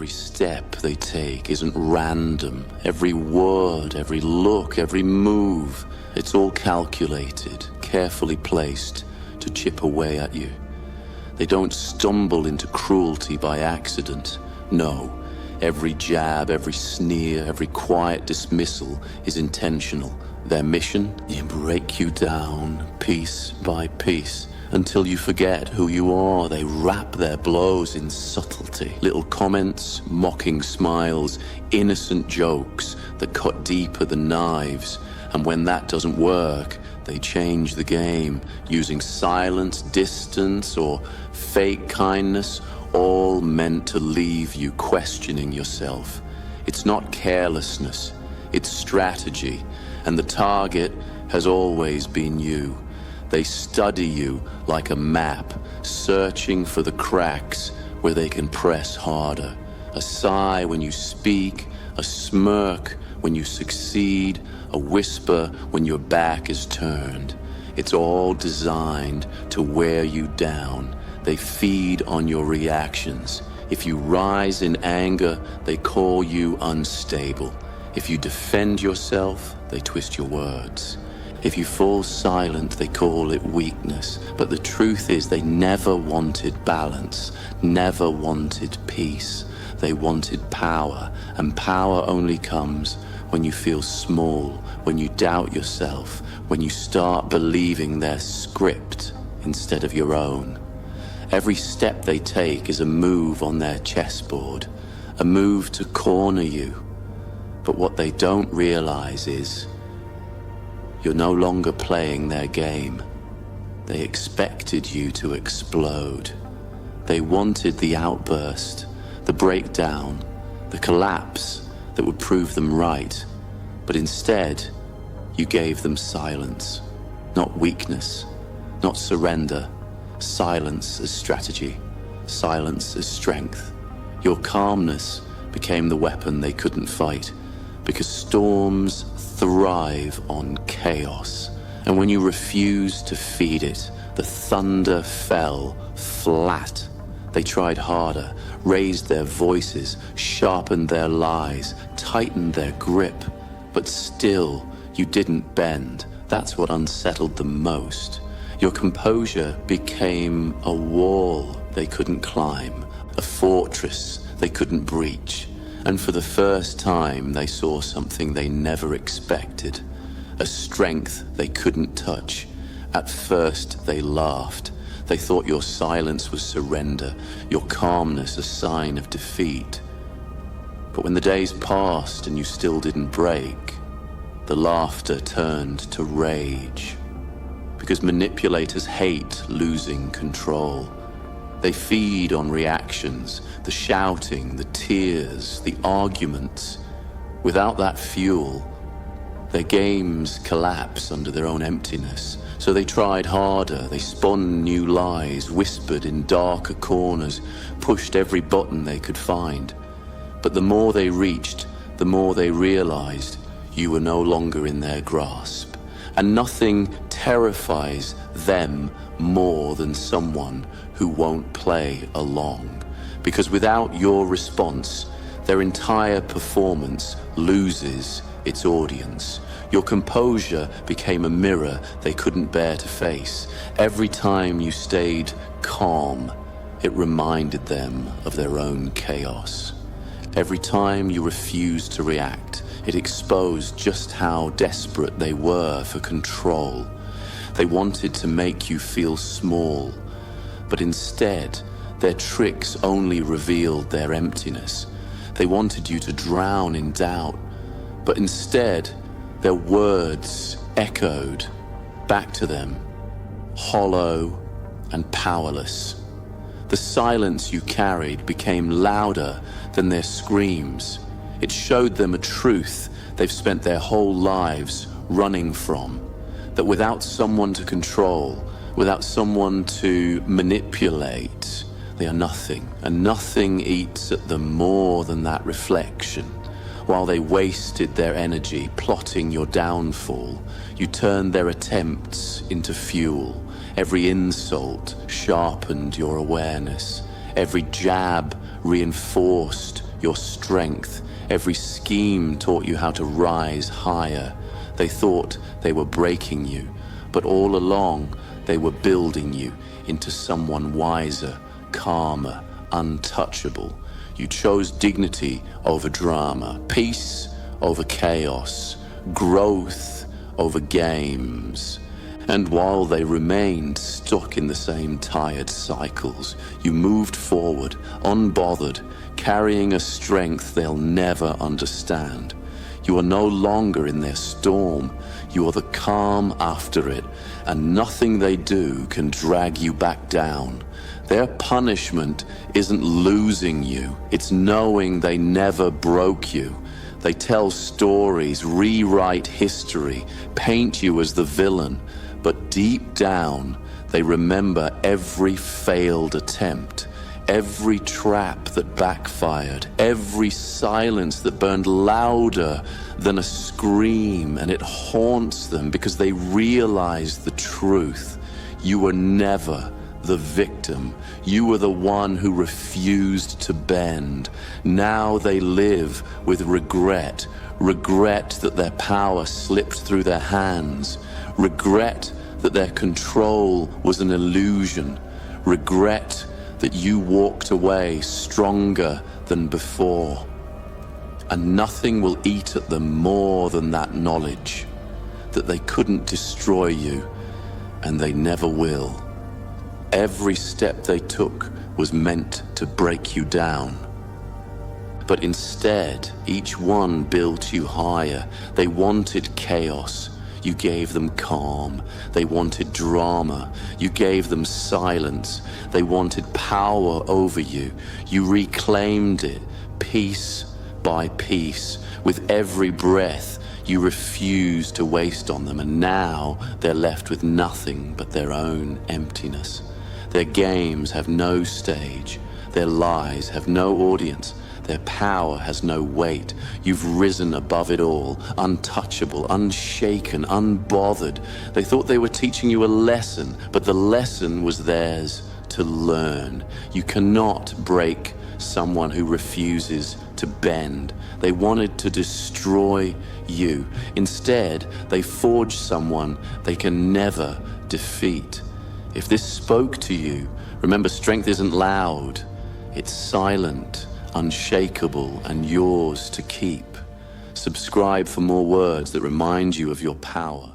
every step they take isn't random. Every word, every look, every move, it's all calculated, carefully placed to chip away at you. They don't stumble into cruelty by accident. No, every jab, every sneer, every quiet dismissal is intentional. Their mission? You break you down piece by piece until you forget who you are. They wrap their blows in subtlety. Little comments, mocking smiles, innocent jokes that cut deeper than knives. And when that doesn't work, they change the game, using silence, distance, or fake kindness, all meant to leave you questioning yourself. It's not carelessness, it's strategy, and the target has always been you. They study you like a map, searching for the cracks where they can press harder. A sigh when you speak, a smirk when you succeed, a whisper when your back is turned. It's all designed to wear you down. They feed on your reactions. If you rise in anger, they call you unstable. If you defend yourself, they twist your words. If you fall silent, they call it weakness. But the truth is they never wanted balance, never wanted peace. They wanted power, and power only comes when you feel small, when you doubt yourself, when you start believing their script instead of your own. Every step they take is a move on their chessboard, a move to corner you. But what they don't realize is you're no longer playing their game. They expected you to explode. They wanted the outburst, the breakdown, the collapse that would prove them right. But instead, you gave them silence, not weakness, not surrender. Silence as strategy, silence as strength. Your calmness became the weapon they couldn't fight, because storms thrive on chaos. And when you refused to feed it, the thunder fell flat. They tried harder, raised their voices, sharpened their lies, tightened their grip, but still you didn't bend. That's what unsettled them most. Your composure became a wall they couldn't climb, a fortress they couldn't breach. And for the first time, they saw something they never expected, a strength they couldn't touch. At first, they laughed. They thought your silence was surrender, your calmness a sign of defeat. But when the days passed and you still didn't break, the laughter turned to rage. Because manipulators hate losing control. They feed on reactions, the shouting, the tears, the arguments. Without that fuel, their games collapse under their own emptiness. So they tried harder, they spun new lies, whispered in darker corners, pushed every button they could find. But the more they reached, the more they realized you were no longer in their grasp. And nothing terrifies them more than someone who won't play along. Because without your response, their entire performance loses its audience. Your composure became a mirror they couldn't bear to face. Every time you stayed calm, it reminded them of their own chaos. Every time you refused to react, it exposed just how desperate they were for control. They wanted to make you feel small, but instead, their tricks only revealed their emptiness. They wanted you to drown in doubt, but instead, their words echoed back to them, hollow and powerless. The silence you carried became louder than their screams. It showed them a truth they've spent their whole lives running from, that without someone to control, without someone to manipulate, they are nothing, and nothing eats at them more than that reflection. While they wasted their energy plotting your downfall, you turned their attempts into fuel. Every insult sharpened your awareness. Every jab reinforced your strength. Every scheme taught you how to rise higher. They thought they were breaking you, but all along they were building you into someone wiser, calmer, untouchable. You chose dignity over drama, peace over chaos, growth over games. And while they remained stuck in the same tired cycles, you moved forward, unbothered, carrying a strength they'll never understand. You are no longer in their storm. You are the calm after it, and nothing they do can drag you back down. Their punishment isn't losing you, it's knowing they never broke you. They tell stories, rewrite history, paint you as the villain, but deep down, they remember every failed attempt, every trap that backfired, every silence that burned louder than a scream, and it haunts them because they realize the truth. You were never the victim. You were the one who refused to bend. Now they live with regret, regret that their power slipped through their hands, regret that their control was an illusion, regret that you walked away stronger than before. And nothing will eat at them more than that knowledge, that they couldn't destroy you, and they never will. Every step they took was meant to break you down. But instead, each one built you higher. They wanted chaos. You gave them calm. They wanted drama. You gave them silence. They wanted power over you. You reclaimed it, piece by piece. With every breath, you refused to waste on them, and now they're left with nothing but their own emptiness. Their games have no stage. Their lies have no audience. Their power has no weight. You've risen above it all, untouchable, unshaken, unbothered. They thought they were teaching you a lesson, but the lesson was theirs to learn. You cannot break someone who refuses to bend. They wanted to destroy you. Instead, they forged someone they can never defeat. If this spoke to you, remember, strength isn't loud. It's silent, unshakable, and yours to keep. Subscribe for more words that remind you of your power.